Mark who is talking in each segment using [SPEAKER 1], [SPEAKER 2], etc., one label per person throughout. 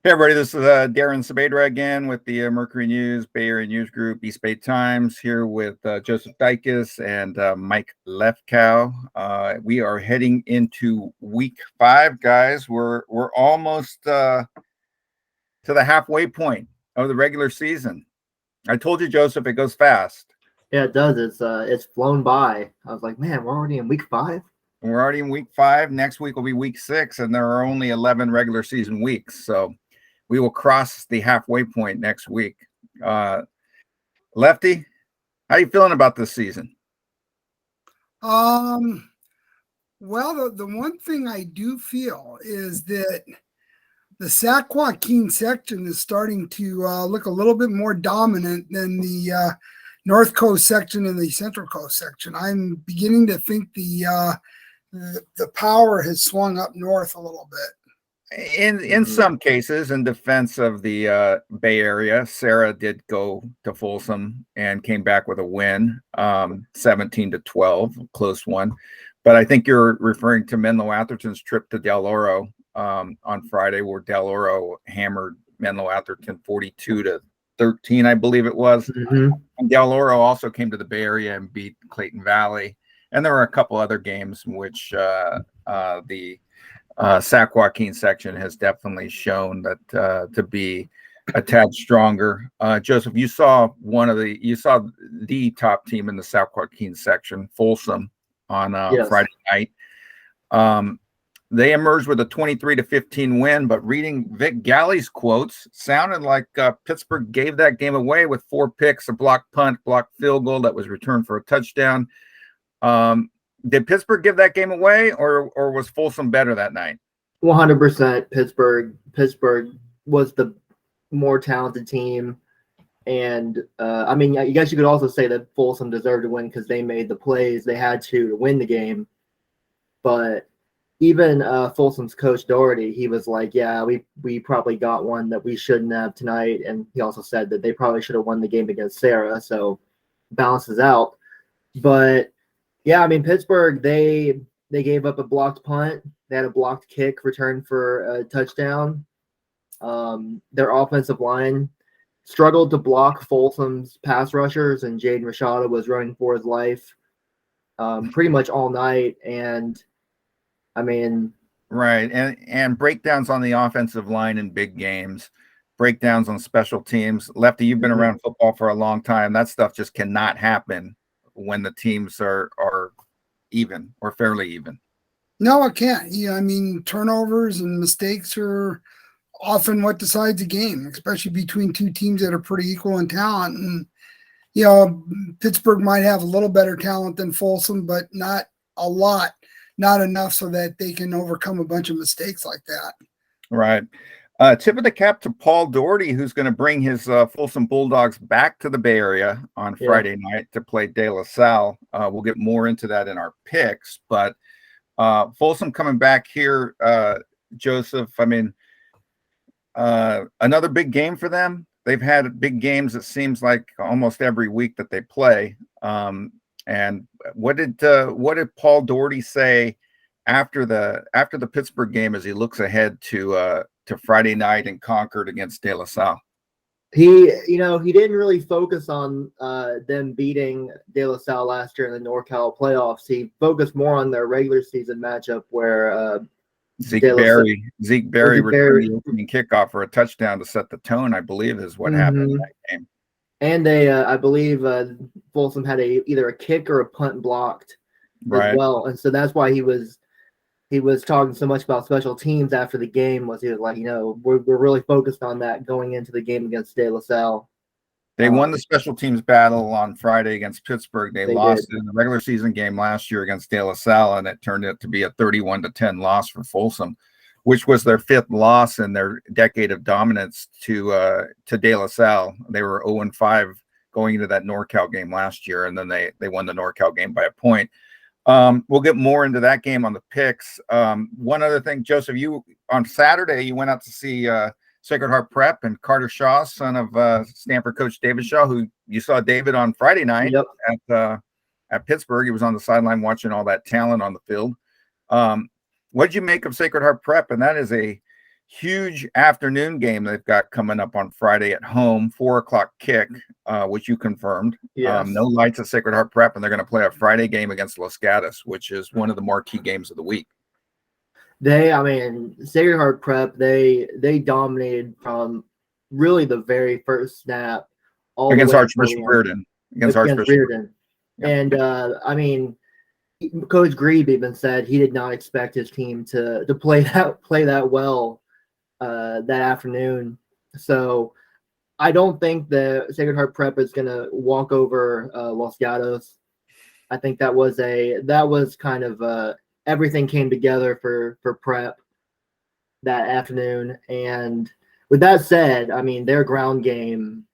[SPEAKER 1] Hey everybody, this is Darren Sabedra again with the Mercury News, Bay Area News Group, East Bay Times, here with Joseph Dycus and Mike Lefkow. We are heading into week 5, guys. We're almost to the halfway point of the regular season. I told you, Joseph, it goes fast.
[SPEAKER 2] Yeah, it does. It's flown by. I was like, man, we're already in week 5.
[SPEAKER 1] We're already in week 5. Next week will be week 6, and there are only 11 regular season weeks. So we will cross the halfway point next week. Lefty, how you feeling about this season?
[SPEAKER 3] Well, the one thing I do feel is that the Sac-Joaquin section is starting to look a little bit more dominant than the North Coast section and the Central Coast section. I'm beginning to think the power has swung up north a little bit.
[SPEAKER 1] In some cases, in defense of the Bay Area, Serra did go to Folsom and came back with a win, 17-12, close one. But I think you're referring to Menlo-Atherton's trip to Del Oro on Friday, where Del Oro hammered Menlo-Atherton 42-13, I believe it was. And Del Oro also came to the Bay Area and beat Clayton Valley. And there were a couple other games in which the Sac-Joaquin section has definitely shown that to be a tad stronger. Joseph, you saw the top team in the Sac-Joaquin section, Folsom, on
[SPEAKER 2] Yes.
[SPEAKER 1] Friday night. They emerged with a 23-15 win, but reading Vic Galley's quotes, sounded like Pittsburgh gave that game away with 4 picks, a blocked punt, blocked field goal that was returned for a touchdown. Did Pittsburgh give that game away, or was Folsom better that night?
[SPEAKER 2] 100% Pittsburgh. Pittsburgh was the more talented team. And, I mean, I guess you could also say that Folsom deserved to win because they made the plays they had to win the game. But even Folsom's coach, Doherty, he was like, yeah, we probably got one that we shouldn't have tonight. And he also said that they probably should have won the game against Serra, so balances out. But yeah, I mean, Pittsburgh, they gave up a blocked punt. They had a blocked kick returned for a touchdown. Their offensive line struggled to block Folsom's pass rushers, and Jaden Rashada was running for his life pretty much all night. And, I mean...
[SPEAKER 1] Right, and breakdowns on the offensive line in big games, breakdowns on special teams. Lefty, you've been around football for a long time. That stuff just cannot happen when the teams are even or fairly even.
[SPEAKER 3] No, it can't. Yeah, I mean, turnovers and mistakes are often what decides a game, especially between two teams that are pretty equal in talent. And, Pittsburgh might have a little better talent than Folsom, but not a lot, not enough so that they can overcome a bunch of mistakes like that.
[SPEAKER 1] Right. Tip of the cap to Paul Doherty, who's going to bring his Folsom Bulldogs back to the Bay Area on Friday night to play De La Salle. We'll get more into that in our picks, but Folsom coming back here, Joseph, I mean, another big game for them. They've had big games, it seems like, almost every week that they play. And what did Paul Doherty say after the Pittsburgh game as he looks ahead to Friday night in Concord against De La Salle?
[SPEAKER 2] He didn't really focus on them beating De La Salle last year in the NorCal playoffs. He focused more on their regular season matchup where
[SPEAKER 1] Zeke Berry returned the opening kickoff for a touchdown to set the tone, I believe, is what happened in that game.
[SPEAKER 2] And they, I believe, Folsom had either a kick or a punt blocked as well, and so that's why he was talking so much about special teams after the game. He was like, we're really focused on that going into the game against De La Salle.
[SPEAKER 1] They won the special teams battle on Friday against Pittsburgh. They lost in the regular season game last year against De La Salle, and it turned out to be a 31-10 loss for Folsom, which was their 5th loss in their decade of dominance to De La Salle. They were 0-5 going into that NorCal game last year, and then they won the NorCal game by a point. We'll get more into that game on the picks. One other thing, Joseph, you on Saturday, you went out to see Sacred Heart Prep and Carter Shaw, son of Stanford coach David Shaw, who you saw David on Friday night at Pittsburgh. He was on the sideline watching all that talent on the field. What did you make of Sacred Heart Prep? And that is huge afternoon game they've got coming up on Friday at home, 4:00 kick, which you confirmed.
[SPEAKER 2] Yes.
[SPEAKER 1] No lights at Sacred Heart Prep, and they're going to play a Friday game against Los Gatos, which is one of the marquee games of the week.
[SPEAKER 2] Sacred Heart Prep, they dominated from really the very first snap all
[SPEAKER 1] Against
[SPEAKER 2] the way
[SPEAKER 1] Archbishop Reardon.
[SPEAKER 2] against Reardon.
[SPEAKER 1] Yep.
[SPEAKER 2] And Coach Grebe even said he did not expect his team to play that well that afternoon. So I don't think the Sacred Heart Prep is going to walk over Los Gatos. I think that was kind of everything came together for Prep that afternoon. And with that said, I mean, their ground game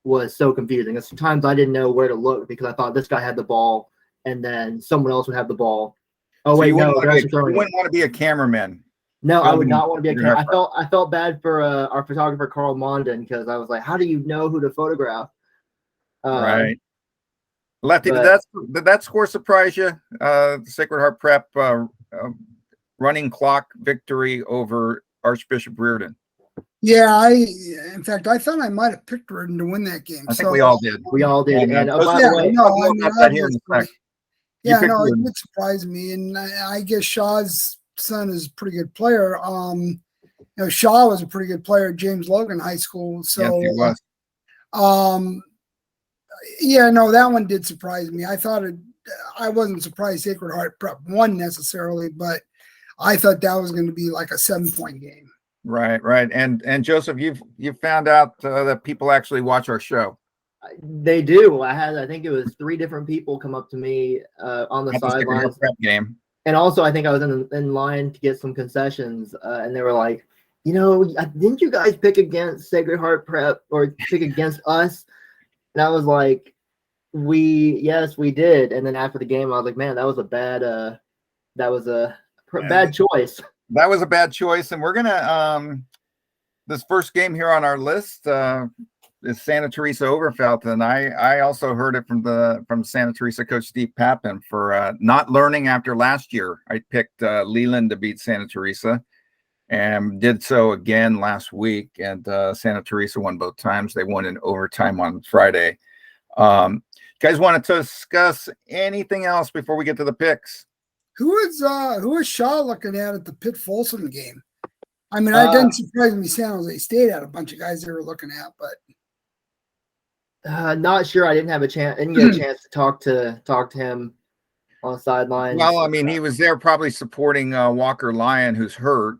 [SPEAKER 2] was so confusing. Sometimes I didn't know where to look because I thought this guy had the ball and then someone else would have the ball. Oh, so wait, no,
[SPEAKER 1] you wouldn't want to be a cameraman.
[SPEAKER 2] No, I would not want to be a cameraman. I felt bad for our photographer, Carl Mondin, because I was like, how do you know who to photograph?
[SPEAKER 1] Right. Lefty, did that score surprise you? Sacred Heart Prep running clock victory over Archbishop Reardon.
[SPEAKER 3] Yeah, in fact, I thought I might have picked Reardon to win that game.
[SPEAKER 1] I think we all did.
[SPEAKER 2] We all did. And
[SPEAKER 1] by the way,
[SPEAKER 3] it did surprise me. And I guess Shaw's son is a pretty good player. Shaw was a pretty good player at James Logan High School. So
[SPEAKER 1] yes, he was.
[SPEAKER 3] That one did surprise me. I wasn't surprised Sacred Heart Prep won necessarily, but I thought that was going to be like a 7-point game.
[SPEAKER 1] Right. And Joseph, you've found out that people actually watch our show.
[SPEAKER 2] They do. I think it was 3 different people come up to me on the sidelines
[SPEAKER 1] game,
[SPEAKER 2] and also I think I was in line to get some concessions, and they were like, didn't you guys pick against Sacred Heart Prep or pick against us? And I was like, yes, we did. And then after the game, I was like, man, that was a bad choice.
[SPEAKER 1] That was a bad choice. And we're going to, this first game here on our list is Santa Teresa Overfelt. And I also heard it from Santa Teresa coach Steve Pappin for not learning after last year. I picked Leland to beat Santa Teresa and did so again last week. And Santa Teresa won both times. They won in overtime on Friday. Guys want to discuss anything else before we get to the picks?
[SPEAKER 3] Who is Shaw looking at the Pitt Folsom game? I mean, it doesn't surprise me San Jose State had a bunch of guys they were looking at, but
[SPEAKER 2] not sure. I didn't get a chance to talk to him on the sidelines.
[SPEAKER 1] Well, I mean, he was there probably supporting Walker Lyon, who's hurt,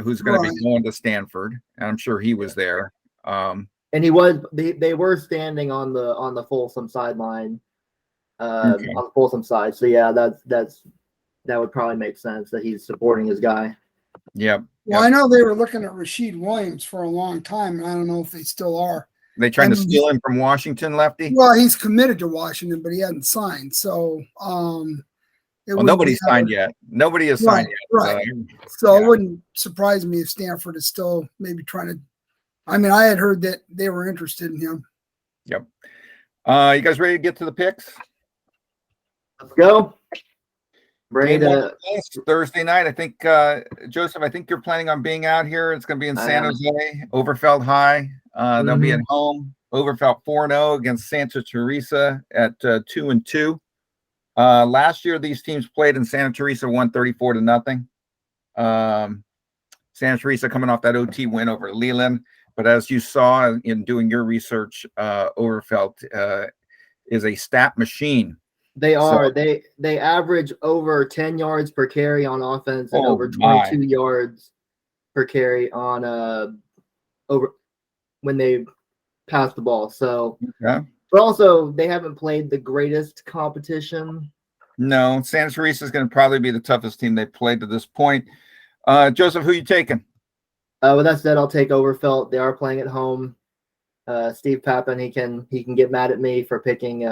[SPEAKER 1] who's going to be going to Stanford. And I'm sure he was there.
[SPEAKER 2] And he was. They were standing on the Folsom sideline, on the Folsom side. So yeah, that would probably make sense that he's supporting his guy.
[SPEAKER 1] Yep.
[SPEAKER 3] Well, I know they were looking at Rasheed Williams for a long time, and I don't know if they still are.
[SPEAKER 1] They trying to steal him from Washington, Lefty?
[SPEAKER 3] Well, he's committed to Washington, but he hasn't signed. So,
[SPEAKER 1] nobody's signed yet. Nobody has signed yet.
[SPEAKER 3] Right. So it wouldn't surprise me if Stanford is still maybe trying to. I mean, I had heard that they were interested in him.
[SPEAKER 1] Yep. You guys ready to get to the picks?
[SPEAKER 2] Let's go.
[SPEAKER 1] Thursday night. I think Joseph, I think you're planning on being out here. It's going to be in San Jose, Overfelt High. They'll be at home. Overfelt 4-0 against Santa Teresa at 2-2. Last year, these teams played and Santa Teresa won 34-0. Santa Teresa coming off that OT win over Leland. But as you saw in doing your research, Overfelt is a stat machine.
[SPEAKER 2] They are. So, they average over 10 yards per carry on offense and over 22 yards per carry on over when they pass the ball. So, but also they haven't played the greatest competition.
[SPEAKER 1] No, Santa Teresa is going to probably be the toughest team they've played to this point. Joseph, who you taking?
[SPEAKER 2] With that said, I'll take Overfelt. They are playing at home. Steve Pappin, he can get mad at me for picking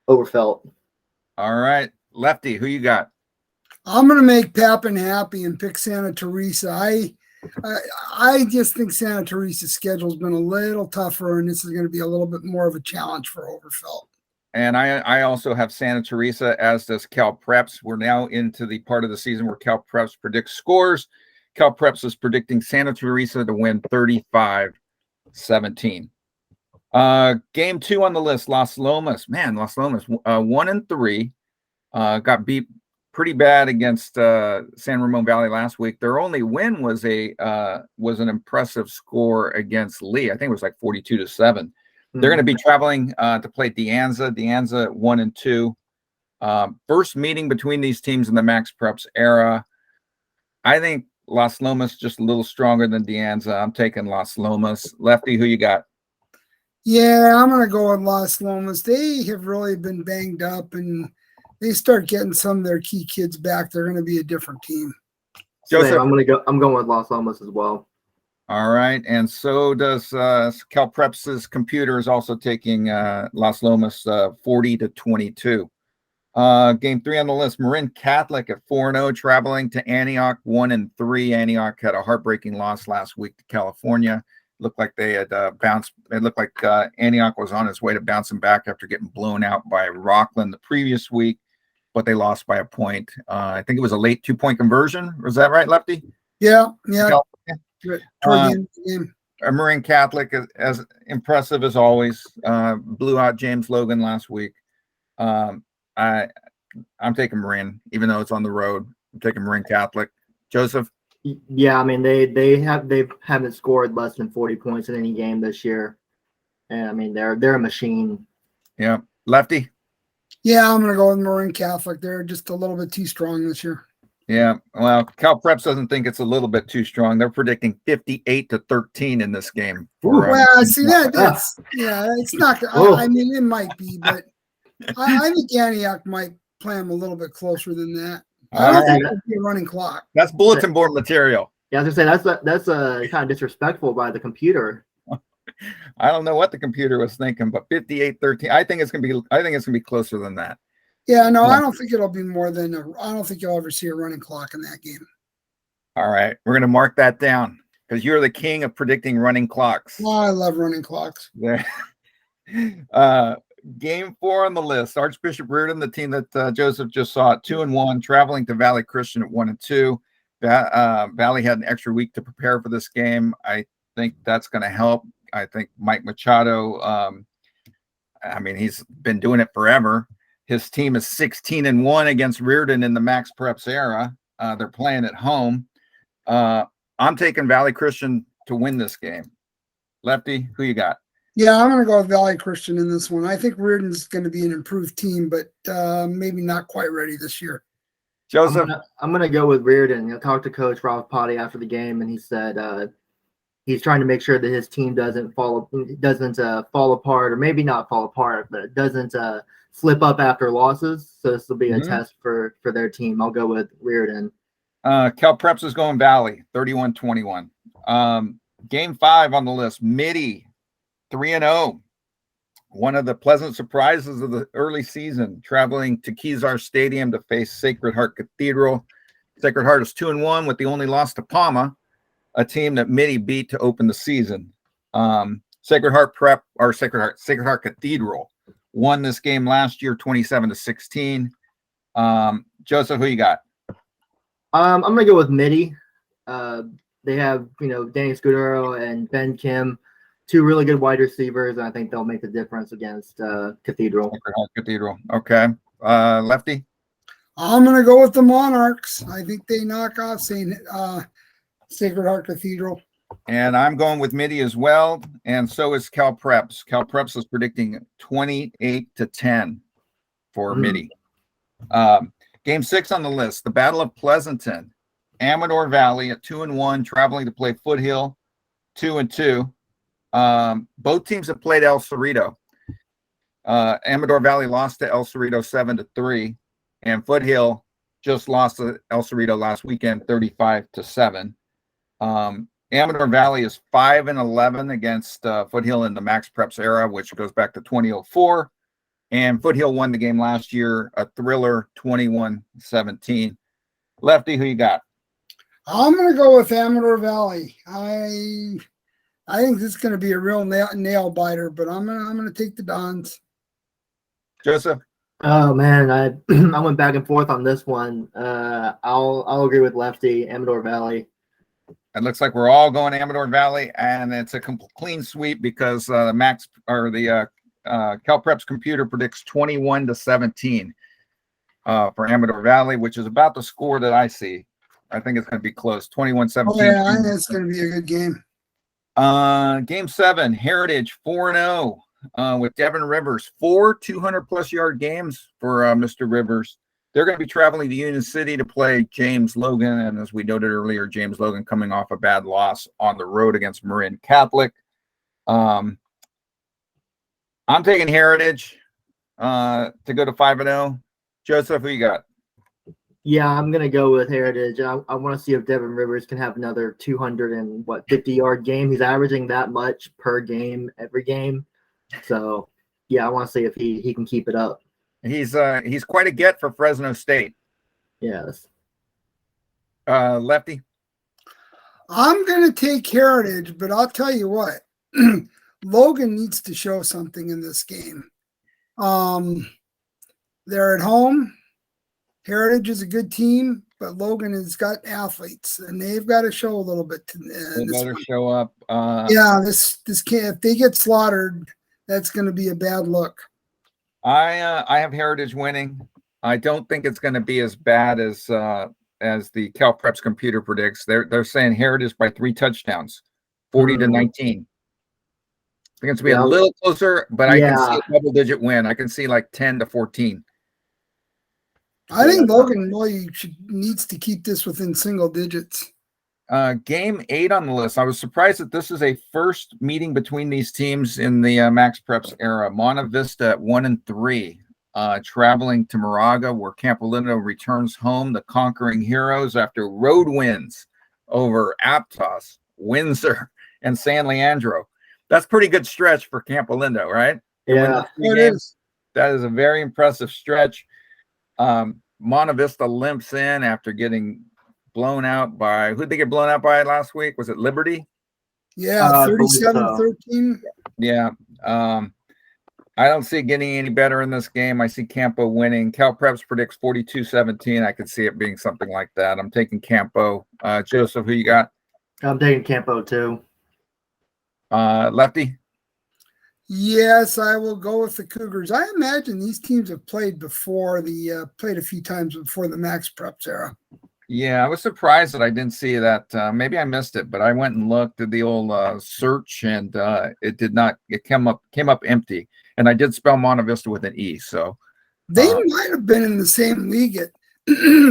[SPEAKER 2] Overfelt.
[SPEAKER 1] All right. Lefty, who you got?
[SPEAKER 3] I'm going to make Pappin happy and pick Santa Teresa. I just think Santa Teresa's schedule has been a little tougher, and this is going to be a little bit more of a challenge for Overfelt.
[SPEAKER 1] And I also have Santa Teresa, as does Cal Preps. We're now into the part of the season where Cal Preps predicts scores. Cal Preps is predicting Santa Teresa to win 35-17. Game 2 on the list, Los Lomas. Man, Los Lomas 1-3. Got beat pretty bad against San Ramon Valley last week. Their only win was an impressive score against Lee. I think it was like 42-7. They're going to be traveling to play De Anza. De Anza 1-2. First meeting between these teams in the Max Preps era. I think Los Lomas just a little stronger than De Anza. I'm taking Los Lomas. Lefty, who you got?
[SPEAKER 3] Yeah, I'm going to go with Los Lomas. They have really been banged up, and they start getting some of their key kids back. They're going to be a different team.
[SPEAKER 2] Joseph, I'm going with Los Lomas as well.
[SPEAKER 1] All right, and so does Cal Preps' computer is also taking Los Lomas 40-22. Game 3 on the list, Marin Catholic at 4-0, traveling to Antioch 1-3. Antioch had a heartbreaking loss last week to California. Looked like they had bounced. It looked like Antioch was on its way to bouncing back after getting blown out by Rockland the previous week, but they lost by a point. I think it was a late 2-point conversion. Was that right, Lefty?
[SPEAKER 3] Yeah. Toward the end of the game.
[SPEAKER 1] Marin Catholic, as impressive as always, blew out James Logan last week. I'm taking Marin, even though it's on the road. I'm taking Marin Catholic. Joseph?
[SPEAKER 2] Yeah, I mean they haven't scored less than 40 points in any game this year, and I mean they're a machine.
[SPEAKER 1] Yeah, Lefty.
[SPEAKER 3] Yeah, I'm gonna go with Marin Catholic. They're just a little bit too strong this year.
[SPEAKER 1] Yeah, well, Cal Preps doesn't think it's a little bit too strong. They're predicting 58-13 in this game.
[SPEAKER 3] See that's it's not. I mean, it might be, but I think Antioch might play them a little bit closer than that. I don't think it'll be a running clock.
[SPEAKER 1] That's bulletin board material.
[SPEAKER 2] Yeah, I was gonna say that's kind of disrespectful by the computer.
[SPEAKER 1] I don't know what the computer was thinking, but 58-13. I think it's gonna be closer than that.
[SPEAKER 3] Yeah, no, I don't think it'll be more than. I don't think you'll ever see a running clock in that game.
[SPEAKER 1] All right, we're gonna mark that down because you're the king of predicting running clocks.
[SPEAKER 3] Oh, I love running clocks.
[SPEAKER 1] There. Game 4 on the list, Archbishop Reardon, the team that Joseph just saw at 2-1, traveling to Valley Christian at 1-2. Valley had an extra week to prepare for this game. I think that's going to help. I think Mike Machado, I mean, he's been doing it forever. His team is 16-1 against Reardon in the Max Preps era. They're playing at home. I'm taking Valley Christian to win this game. Lefty, who you got?
[SPEAKER 3] Yeah, I'm going to go with Valley Christian in this one. I think Reardon's going to be an improved team, but maybe not quite ready this year.
[SPEAKER 1] Joseph?
[SPEAKER 2] I'm going to go with Reardon. I talked to Coach Ralph Potty after the game, and he said he's trying to make sure that his team doesn't fall apart, or maybe not fall apart, but it doesn't slip up after losses. So this will be a test for their team. I'll go with Reardon.
[SPEAKER 1] Cal Preps is going Valley, 31-21. Game 5 on the list, Mitty. 3-0, one of the pleasant surprises of the early season, traveling to Kezar Stadium to face Sacred Heart Cathedral. Sacred Heart is 2-1 with the only loss to Palma, a team that Mitty beat to open the season. Sacred Heart Cathedral won this game last year, 27-16. Joseph, who you got?
[SPEAKER 2] I'm gonna go with Mitty. They have Danny Scudero and Ben Kim. 2 really good wide receivers, and I think they'll make the difference against Cathedral.
[SPEAKER 1] Cathedral. Okay. Lefty?
[SPEAKER 3] I'm going to go with the Monarchs. I think they knock off Sacred Heart Cathedral.
[SPEAKER 1] And I'm going with Mitty as well, and so is Cal Preps. Cal Preps is predicting 28-10 for Mitty. Game 6 on the list, the Battle of Pleasanton. Amador Valley at 2-1, traveling to play Foothill, 2-2. Both teams have played El Cerrito. Amador Valley lost to El Cerrito 7-3, and Foothill just lost to El Cerrito last weekend 35-7. Amador Valley is 5-11 against Foothill in the Max Preps era, which goes back to 2004. And Foothill won the game last year, a thriller, 21-17. Lefty, who you got?
[SPEAKER 3] I'm going to go with Amador Valley. I think this is going to be a real nail biter, but I'm going to take the Dons.
[SPEAKER 1] Joseph?
[SPEAKER 2] Oh man, I went back and forth on this one. I'll agree with Lefty. Amador Valley.
[SPEAKER 1] It looks like we're all going to Amador Valley, and it's a clean sweep because the CalPreps computer predicts 21-17 for Amador Valley, which is about the score that I see. I think it's going to be close, 21-17.
[SPEAKER 3] Oh yeah, I think it's going to be a good game.
[SPEAKER 1] Game 7, Heritage 4-0 with Devin Rivers. 4 200-plus yard games for Mr. Rivers. They're going to be traveling to Union City to play James Logan, and as we noted earlier, James Logan coming off a bad loss on the road against Marin Catholic. I'm taking Heritage to go to 5-0. Joseph, who you got?
[SPEAKER 2] Yeah, I'm gonna go with Heritage. I want to see if Devin Rivers can have another 250-yard game. He's averaging that much per game every game. So yeah, I want to see if he can keep it up.
[SPEAKER 1] He's quite a get for Fresno State.
[SPEAKER 2] Yes.
[SPEAKER 1] Lefty?
[SPEAKER 3] I'm going to take Heritage, but I'll tell you what, Logan needs to show something in this game. They're at home. Heritage is a good team, but Logan has got athletes, and they've got to show a little bit.
[SPEAKER 1] They better show up.
[SPEAKER 3] Yeah, this can't. If they get slaughtered, that's going to be a bad look.
[SPEAKER 1] I have Heritage winning. I don't think it's going to be as bad as the CalPreps computer predicts. They're saying Heritage by 3 touchdowns, 40-19. I think it's going to be a little closer, but I can see a double-digit win. I can see like 10-14.
[SPEAKER 3] I think Logan really needs to keep this within single digits.
[SPEAKER 1] Game 8 on the list. I was surprised that this is a first meeting between these teams in the Max Preps era. Monta Vista at 1-3, traveling to Moraga, where Campolindo returns home. The Conquering Heroes after road wins over Aptos, Windsor, and San Leandro. That's pretty good stretch for Campolindo, right?
[SPEAKER 2] Yeah,
[SPEAKER 3] it is.
[SPEAKER 1] That is a very impressive stretch. Monta Vista limps in after getting blown out by, who'd they get blown out by last week? Was it Liberty?
[SPEAKER 3] Yeah, 37-13.
[SPEAKER 1] Yeah. I don't see it getting any better in this game. I see Campo winning. CalPreps predicts 42-17. I could see it being something like that. I'm taking Campo. Joseph, who you got?
[SPEAKER 2] I'm taking Campo too.
[SPEAKER 1] Lefty?
[SPEAKER 3] Yes, I will go with the Cougars. I imagine these teams have played before played a few times before the Max Preps era.
[SPEAKER 1] Yeah, I was surprised that I didn't see that. Maybe I missed it, but I went and looked at the old search, and it did not. It came up empty, and I did spell Monta Vista with an E. So
[SPEAKER 3] they might have been in the same league at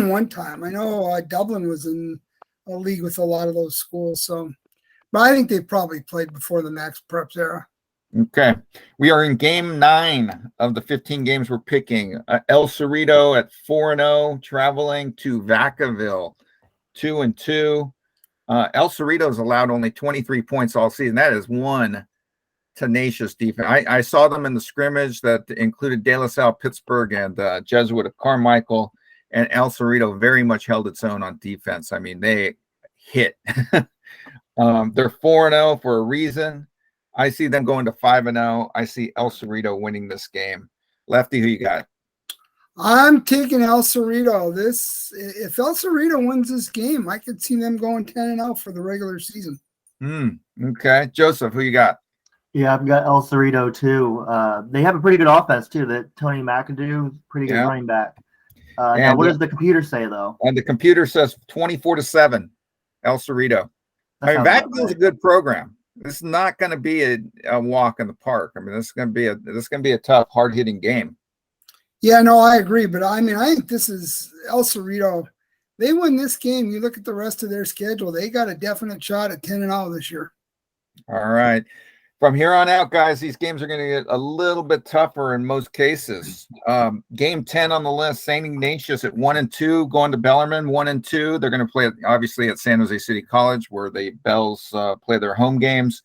[SPEAKER 3] one time. I know Dublin was in a league with a lot of those schools. So, but I think they probably played before the Max Preps era.
[SPEAKER 1] Okay, we are in game 9 of the 15 games we're picking. El Cerrito at 4-0, traveling to Vacaville, 2-2. El Cerrito has allowed only 23 points all season. That is one tenacious defense. I saw them in the scrimmage that included De La Salle, Pittsburgh, and Jesuit of Carmichael, and El Cerrito very much held its own on defense. I mean, they hit. They're 4-0 for a reason. I see them going to 5-0. I see El Cerrito winning this game. Lefty, who you got?
[SPEAKER 3] I'm taking El Cerrito. If El Cerrito wins this game, I could see them going 10-0 for the regular season.
[SPEAKER 1] Okay. Joseph, who you got?
[SPEAKER 2] Yeah, I've got El Cerrito too. They have a pretty good offense too. That Tony McAdoo, pretty good running back. Now, what does the computer say though?
[SPEAKER 1] And the computer says 24-7, El Cerrito. I mean, Vacaville's a good program. This is not going to be a walk in the park. I mean, this is going to be a tough, hard-hitting game.
[SPEAKER 3] Yeah, no, I agree. But I mean, I think this is El Cerrito. They win this game. You look at the rest of their schedule; they got a definite shot at 10-0 this year.
[SPEAKER 1] All right. From here on out, guys, these games are going to get a little bit tougher in most cases. Game 10 on the list: St. Ignatius at 1-2, going to Bellarmine 1-2. They're going to play obviously at San Jose City College, where the Bells play their home games.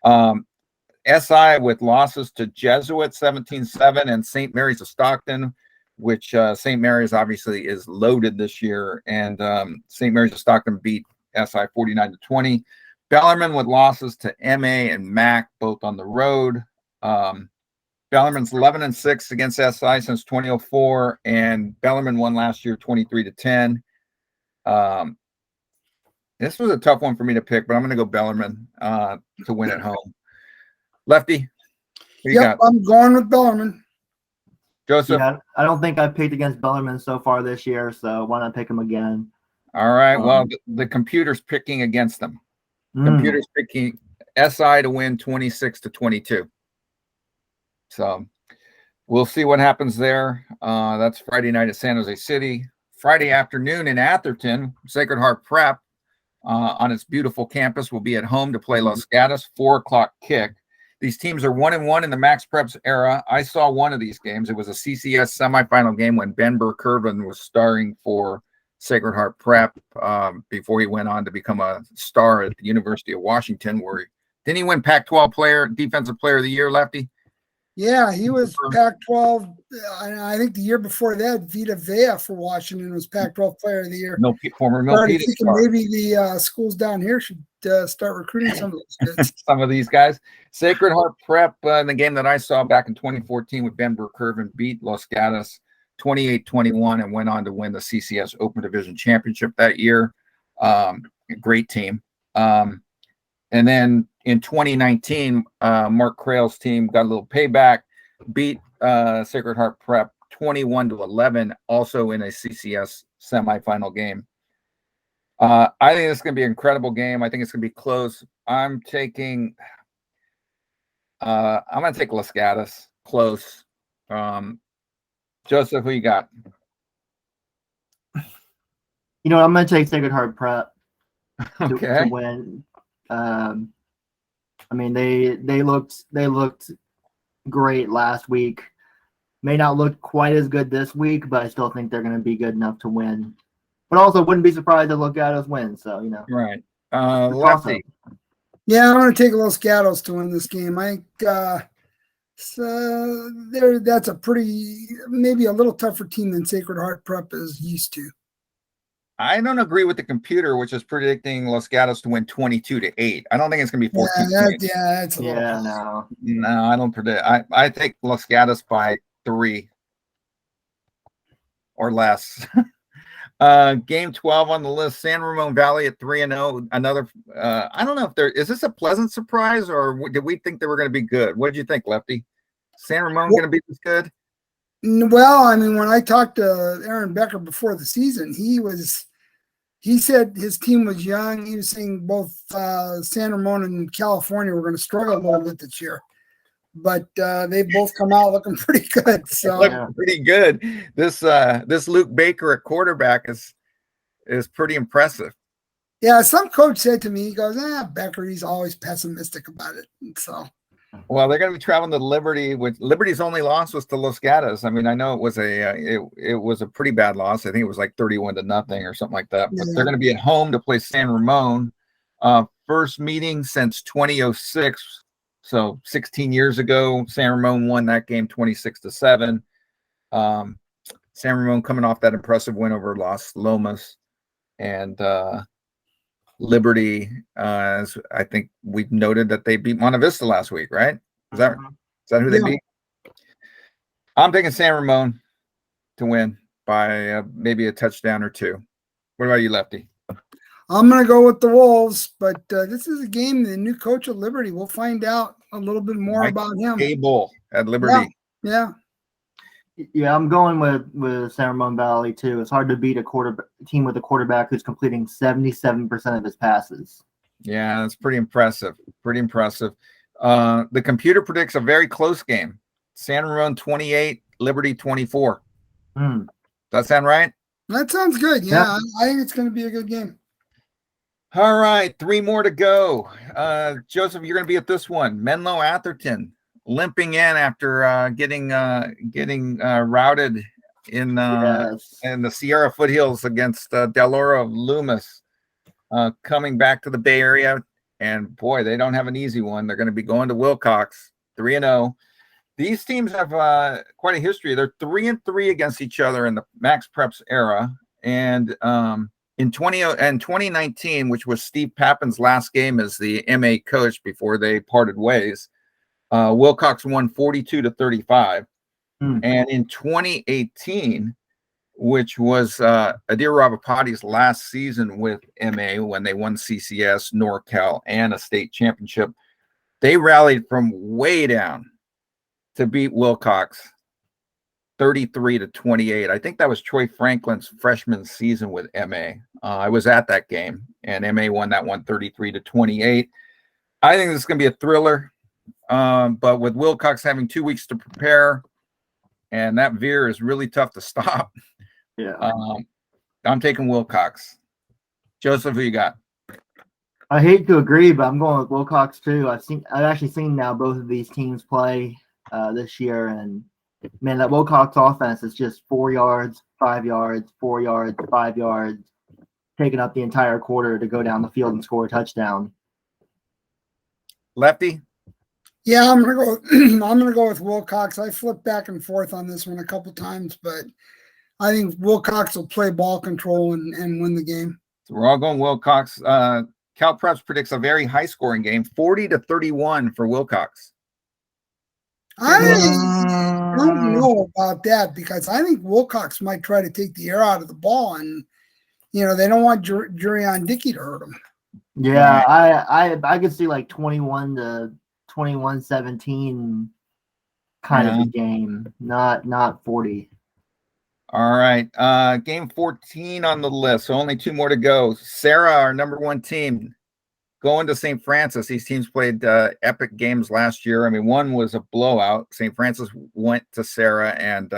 [SPEAKER 1] SI with losses to Jesuit 17-7 and St. Mary's of Stockton, which St. Mary's obviously is loaded this year, and St. Mary's of Stockton beat SI 49-20. Bellarmine with losses to MA and MAC, both on the road. Bellarmine's 11-6 against SI since 2004, and Bellarmine won last year 23-10. This was a tough one for me to pick, but I'm going to go Bellarmine to win at home. Lefty, who you got?
[SPEAKER 3] I'm going with Bellarmine.
[SPEAKER 1] Joseph?
[SPEAKER 2] Yeah, I don't think I've picked against Bellarmine so far this year, so why not pick him again?
[SPEAKER 1] All right. Well, the computer's picking against them. Computer's picking SI to win 26-22. So we'll see what happens there. That's Friday night at San Jose City. Friday afternoon in Atherton, Sacred Heart Prep on its beautiful campus will be at home to play Los Gatos, 4:00 kick. These teams are 1-1 in the Max Preps era. I saw one of these games. It was a CCS semifinal game when Ben Burkervin was starring for Sacred Heart Prep before he went on to become a star at the University of Washington, where didn't he win Pac-12 Defensive Player of the Year, Lefty?
[SPEAKER 3] Yeah, he was Pac-12. I think the year before that, Vita Vea for Washington was Pac-12 Player of the Year.
[SPEAKER 1] Former
[SPEAKER 3] Milpitas star. Maybe the schools down here should start recruiting some of those kids.
[SPEAKER 1] Some of these guys. Sacred Heart Prep in the game that I saw back in 2014 with Ben Burkervin beat Los Gatos 28-21 and went on to win the CCS Open Division Championship that year. A great team. And then in 2019, Mark Crail's team got a little payback, beat Sacred Heart Prep 21-11, also in a CCS semifinal game. I think it's going to be an incredible game. I think it's going to be close. I'm going to take Los Gatos close. Joseph, who you got?
[SPEAKER 2] I'm going to take Sacred Heart Prep
[SPEAKER 1] to
[SPEAKER 2] win. They looked great last week. May not look quite as good this week, but I still think they're going to be good enough to win. But also, wouldn't be surprised if Los Gatos win. So
[SPEAKER 1] right. Lefty.
[SPEAKER 3] Yeah, I'm going to take Los Gatos to win this game. I think that's a maybe a little tougher team than Sacred Heart Prep is used to.
[SPEAKER 1] I don't agree with the computer, which is predicting Los Gatos to win 22-8. I don't think it's going to be 14 points.
[SPEAKER 3] That's a little
[SPEAKER 1] No, I don't predict. I take Los Gatos by 3 or less. Game 12 on the list, San Ramon Valley at 3-0. Another, I don't know if is this a pleasant surprise or did we think they were going to be good? What did you think, Lefty? San Ramon going to be this good?
[SPEAKER 3] Well, when I talked to Aaron Becker before the season, he said his team was young. He was saying both San Ramon and California were going to struggle a little bit this year. But they both come out looking pretty good. So
[SPEAKER 1] pretty good. This Luke Baker at quarterback is pretty impressive.
[SPEAKER 3] Yeah, some coach said to me, he goes, Becker, he's always pessimistic about it. And so
[SPEAKER 1] well, they're going to be traveling to Liberty. Which Liberty's only loss was to Los Gatos. I know it was a pretty bad loss. I think it was like 31-0 or something like that. But they're going to be at home to play San Ramon. First meeting since 2006. So 16 years ago, San Ramon won that game 26-7. San Ramon coming off that impressive win over Las Lomas, and Liberty. As I think we've noted that they beat Monte Vista last week, right? Is that who they beat? I'm taking San Ramon to win by maybe a touchdown or two. What about you, Lefty?
[SPEAKER 3] I'm going to go with the Wolves, but this is a game, the new coach at Liberty. We'll find out a little bit more about him.
[SPEAKER 1] Cable at Liberty.
[SPEAKER 3] Yeah,
[SPEAKER 2] I'm going with San Ramon Valley, too. It's hard to beat a team with a quarterback who's completing 77% of his passes.
[SPEAKER 1] Yeah, that's pretty impressive. The computer predicts a very close game. San Ramon 28, Liberty 24. Does that sound right?
[SPEAKER 3] That sounds good. Yeah. I think it's going to be a good game.
[SPEAKER 1] All right, 3 more to go. Joseph, you're going to be at this one. Menlo-Atherton limping in after getting routed in the Sierra foothills against Del Oro Loomis. Coming back to the Bay Area, and boy, they don't have an easy one. They're going to be going to Wilcox, 3-0. These teams have quite a history. They're 3-3 against each other in the Max Preps era, and in 2019, which was Steve Pappin's last game as the MA coach before they parted ways, Wilcox won 42-35. And in 2018, which was Adir Rabapati's last season with MA when they won CCS, NorCal, and a state championship. They rallied from way down to beat Wilcox 33-28. I think that was Troy Franklin's freshman season with MA. I was at that game, and MA won that one 33-28. I think this is going to be a thriller, but with Wilcox having 2 weeks to prepare, and that veer is really tough to stop.
[SPEAKER 2] Yeah.
[SPEAKER 1] I'm taking Wilcox. Joseph, who you got?
[SPEAKER 2] I hate to agree, but I'm going with Wilcox too. I've actually seen now both of these teams play this year, and man, that Wilcox offense is just 4 yards, 5 yards, 4 yards, 5 yards, taking up the entire quarter to go down the field and score a touchdown.
[SPEAKER 1] Lefty?
[SPEAKER 3] Yeah, I'm gonna go. I'm gonna go with Wilcox. I flipped back and forth on this one a couple times, but I think Wilcox will play ball control and win the game.
[SPEAKER 1] So we're all going Wilcox. Cal Preps predicts a very high-scoring game, 40-31 for Wilcox.
[SPEAKER 3] I don't know about that because I think Wilcox might try to take the air out of the ball, and they don't want Jurion Dickey to hurt him.
[SPEAKER 2] Yeah, I could see like 21-17 kind of a game, not 40.
[SPEAKER 1] All right. Game 14 on the list. So only 2 more to go. Serra, our number 1 team, going to St. Francis. These teams played epic games last year. I mean, one was a blowout. St. Francis went to Serra and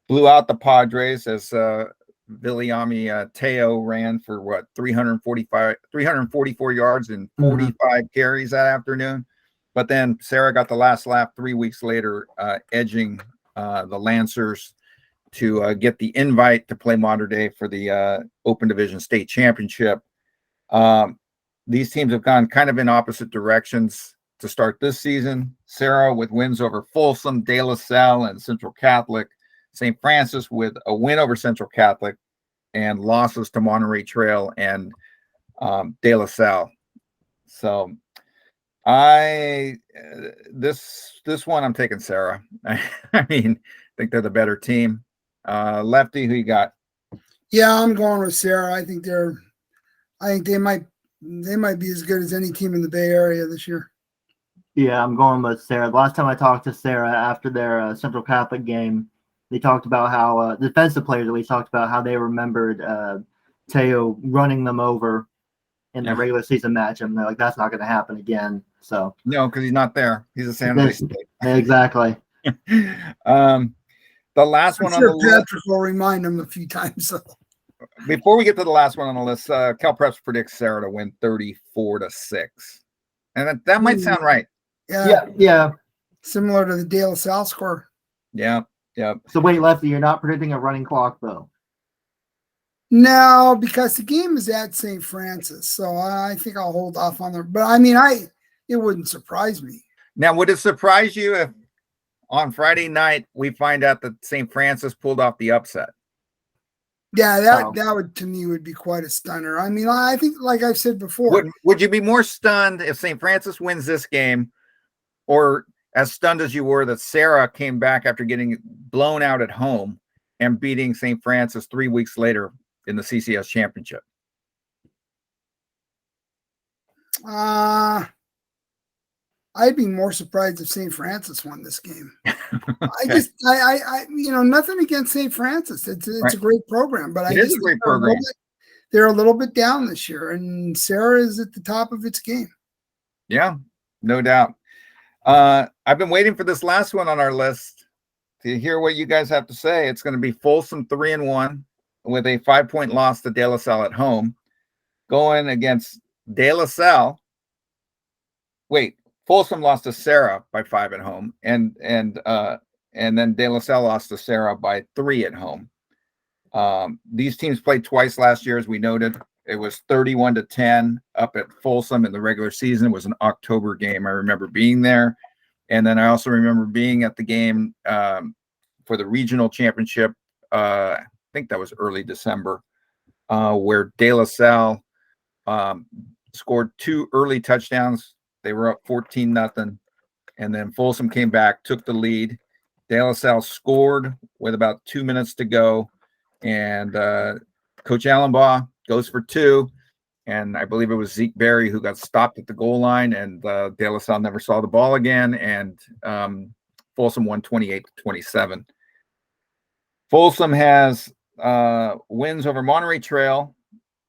[SPEAKER 1] blew out the Padres as Viliami Teo ran for 344 yards and 45 carries that afternoon. But then Serra got the last laugh 3 weeks later, edging the Lancers to get the invite to play Mater Dei for the Open Division State Championship. These teams have gone kind of in opposite directions to start this season. Serra with wins over Folsom, De La Salle, and Central Catholic. St. Francis with a win over Central Catholic and losses to Monterey Trail and De La Salle. So this one I'm taking Serra. I mean, I think they're the better team. Lefty, who you got?
[SPEAKER 3] Yeah, I'm going with Serra. I think they might be as good as any team in the Bay Area this year.
[SPEAKER 2] Yeah, I'm going with Serra. The last time I talked to Serra after their Central Catholic game, they talked about how defensive players at least talked about how they remembered Teo running them over in the regular season match, and they're like, that's not going to happen again. So
[SPEAKER 1] no, because he's not there. He's a San Jose State.
[SPEAKER 2] Exactly.
[SPEAKER 1] The last one on the list.
[SPEAKER 3] Patrick will remind him a few times. So.
[SPEAKER 1] Before we get to the last one on the list, Cal Preps predicts Serra to win 34-6, and that might sound right.
[SPEAKER 2] Yeah.
[SPEAKER 3] Similar to the De La Salle score.
[SPEAKER 1] Yeah.
[SPEAKER 2] So wait, Lefty, you're not predicting a running clock though?
[SPEAKER 3] No, because the game is at St. Francis, so I think I'll hold off on there. But I mean, it wouldn't surprise me.
[SPEAKER 1] Now, would it surprise you if on Friday night we find out that St. Francis pulled off the upset?
[SPEAKER 3] Yeah, that would to me would be quite a stunner. I mean, I think, like I've said before,
[SPEAKER 1] would you be more stunned if St. Francis wins this game, or as stunned as you were that Serra came back after getting blown out at home and beating St. Francis 3 weeks later in the CCS championship?
[SPEAKER 3] I'd be more surprised if St. Francis won this game. Okay. I nothing against St. Francis. It's a great program, but
[SPEAKER 1] it is a great program.
[SPEAKER 3] They're a little bit down this year, and Serra is at the top of its game.
[SPEAKER 1] Yeah, no doubt. I've been waiting for this last one on our list to hear what you guys have to say. It's going to be Folsom 3-1 with a 5-point loss to De La Salle at home, going against De La Salle. Folsom lost to Serra by 5 at home, and then De La Salle lost to Serra by 3 at home. These teams played twice last year, as we noted. It was 31-10 up at Folsom in the regular season. It was an October game. I remember being there, and then I also remember being at the game for the regional championship. I think that was early December, where De La Salle scored 2 early touchdowns. They were up 14-0, and then Folsom came back, took the lead. De La Salle scored with about 2 minutes to go, and Coach Allenbaugh goes for 2. And I believe it was Zeke Berry who got stopped at the goal line, and De La Salle never saw the ball again. And Folsom won 28-27. Folsom has wins over Monterey Trail,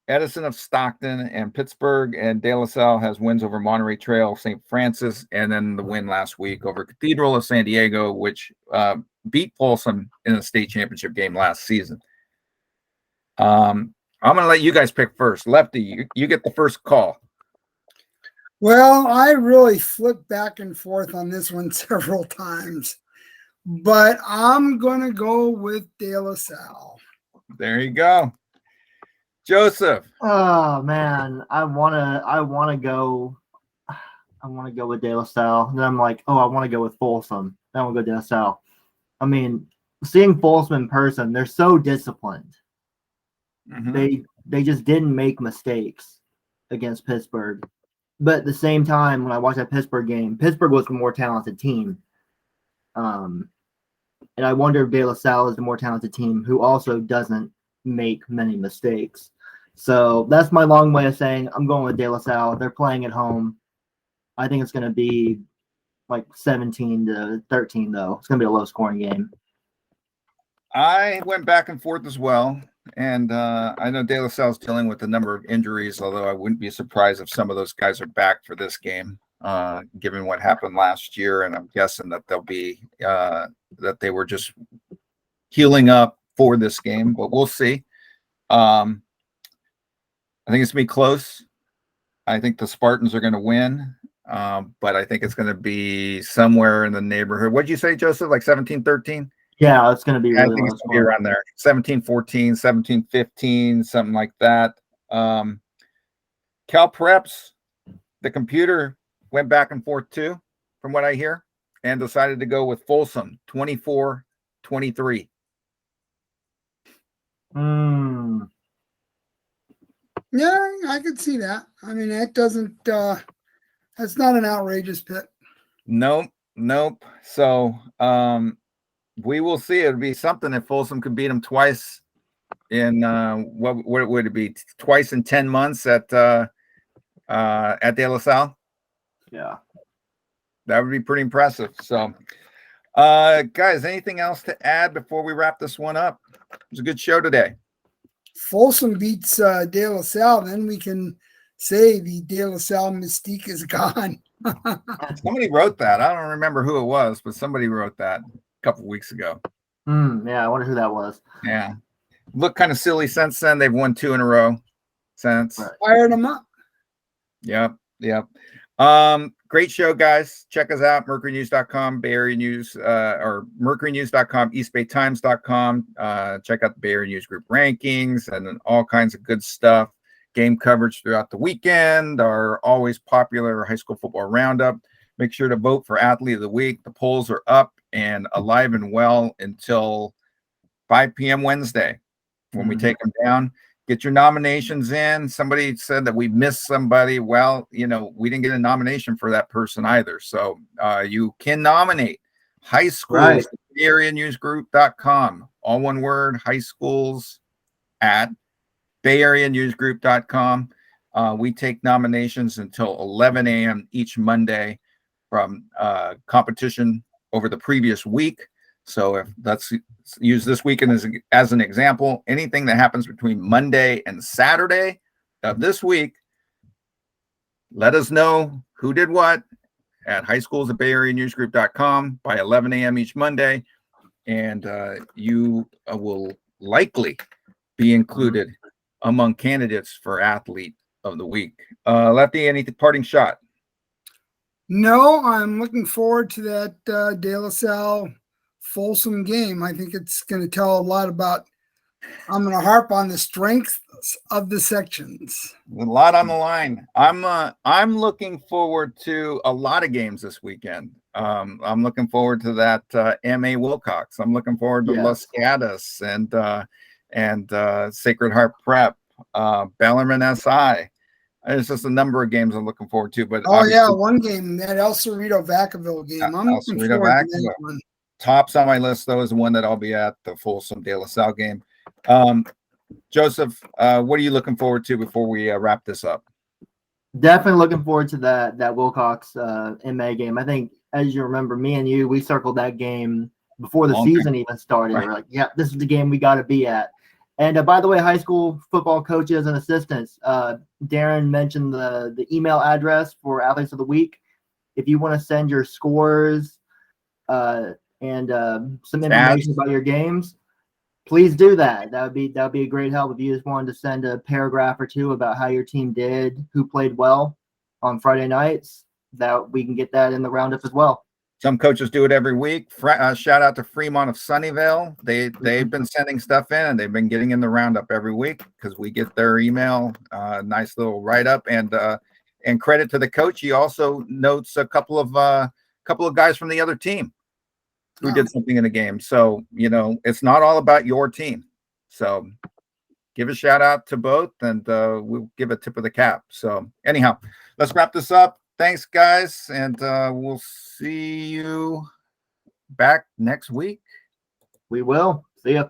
[SPEAKER 1] Edison of Stockton, and Pittsburgh. And De La Salle has wins over Monterey Trail, St. Francis, and then the win last week over Cathedral of San Diego, which beat Folsom in the state championship game last season. I'm going to let you guys pick first. Lefty, you get the first call.
[SPEAKER 3] Well, I really flipped back and forth on this one several times, but I'm going to go with De La Salle.
[SPEAKER 1] There you go. Joseph.
[SPEAKER 2] Oh man, I wanna go with De La Salle. Then I'm like, oh, I want to go with Folsom. Then we'll go De La Salle. I mean, seeing Folsom in person, they're so disciplined.
[SPEAKER 1] Mm-hmm.
[SPEAKER 2] They just didn't make mistakes against Pittsburgh. But at the same time, when I watched that Pittsburgh game, Pittsburgh was the more talented team. And I wonder if De La Salle is the more talented team who also doesn't make many mistakes. So that's my long way of saying I'm going with De La Salle. They're playing at home. I think it's going to be like 17-13, though. It's going to be a low-scoring game.
[SPEAKER 1] I went back and forth as well. And I know De La Salle's dealing with a number of injuries, although I wouldn't be surprised if some of those guys are back for this game, given what happened last year. And I'm guessing that they'll be that they were just healing up for this game, but we'll see. I think it's going to be close. I think the Spartans are going to win, but I think it's going to be somewhere in the neighborhood. What'd you say, Joseph? Like 17-13?
[SPEAKER 2] Yeah, it's going to be really
[SPEAKER 1] I think it's going to be around there. 17-14, 17-15, something like that. Cal Preps, the computer went back and forth too, from what I hear, and decided to go with Folsom, 24-23.
[SPEAKER 3] Yeah, I could see that. I mean, that doesn't that's not an outrageous pick.
[SPEAKER 1] Nope. So we will see. It'll be something if Folsom could beat them twice in what would it be? Twice in 10 months at De La Salle.
[SPEAKER 2] Yeah,
[SPEAKER 1] that would be pretty impressive. So, guys, anything else to add before we wrap this one up? It was a good show today.
[SPEAKER 3] Folsom beats De La Salle, then we can say the De La Salle mystique is gone.
[SPEAKER 1] Somebody wrote that. I don't remember who it was, but somebody wrote that a couple weeks ago.
[SPEAKER 2] Yeah, I wonder who that was.
[SPEAKER 1] Yeah. Looked kind of silly since then. They've won 2 in a row since.
[SPEAKER 3] Right. Fired them up.
[SPEAKER 1] Yep. Great show, guys. Check us out, mercurynews.com, Bay Area News, or mercurynews.com, eastbaytimes.com. Check out the Bay Area News Group rankings and all kinds of good stuff. Game coverage throughout the weekend, our always popular high school football roundup. Make sure to vote for Athlete of the Week. The polls are up and alive and well until 5 p.m. Wednesday when we take them down. Get your nominations in. Somebody said that we missed somebody. Well, we didn't get a nomination for that person either. So you can nominate high schools at BayAreaNewsGroup.com. All one word, high schools at BayAreaNewsGroup.com. We take nominations until 11 a.m. each Monday from competition over the previous week. So if let's use this weekend as an example, anything that happens between Monday and Saturday of this week, let us know who did what at highschools@BayAreaNewsGroup.com by 11 a.m. each Monday, and you will likely be included among candidates for Athlete of the Week. Lefty, any parting shot?
[SPEAKER 3] No, I'm looking forward to that De La Salle Folsom game. I think it's going to tell a lot about. I'm going to harp on the strengths of the sections.
[SPEAKER 1] A lot on the line. I'm looking forward to a lot of games this weekend. I'm looking forward to that MA Wilcox. I'm looking forward to Los Gatos and Sacred Heart Prep, Bellarmine SI. There's just a number of games I'm looking forward to. But
[SPEAKER 3] one game, that El Cerrito Vacaville game. I'm looking forward to that one.
[SPEAKER 1] Tops on my list, though, is the one that I'll be at, the Folsom De La Salle game. Joseph, what are you looking forward to before we wrap this up?
[SPEAKER 2] Definitely looking forward to that Wilcox MA game. I think, as you remember, me and you, we circled that game before the season even started.
[SPEAKER 1] Right.
[SPEAKER 2] We're like, yeah, this is the game we got to be at. And by the way, high school football coaches and assistants, Darren mentioned the email address for Athletes of the Week. If you want to send your scores and some information about your games, please do that. That would be a great help. If you just wanted to send a paragraph or two about how your team did, who played well on Friday nights, that we can get that in the roundup as well.
[SPEAKER 1] Some coaches do it every week. Shout out to Fremont of Sunnyvale. They've been sending stuff in, and they've been getting in the roundup every week because we get their email. Nice little write up, and credit to the coach. He also notes a couple of guys from the other team who did something in the game. So it's not all about your team. So give a shout out to both, and we'll give a tip of the cap. So anyhow, let's wrap this up. Thanks, guys, and we'll see you back next week.
[SPEAKER 2] We will. See ya.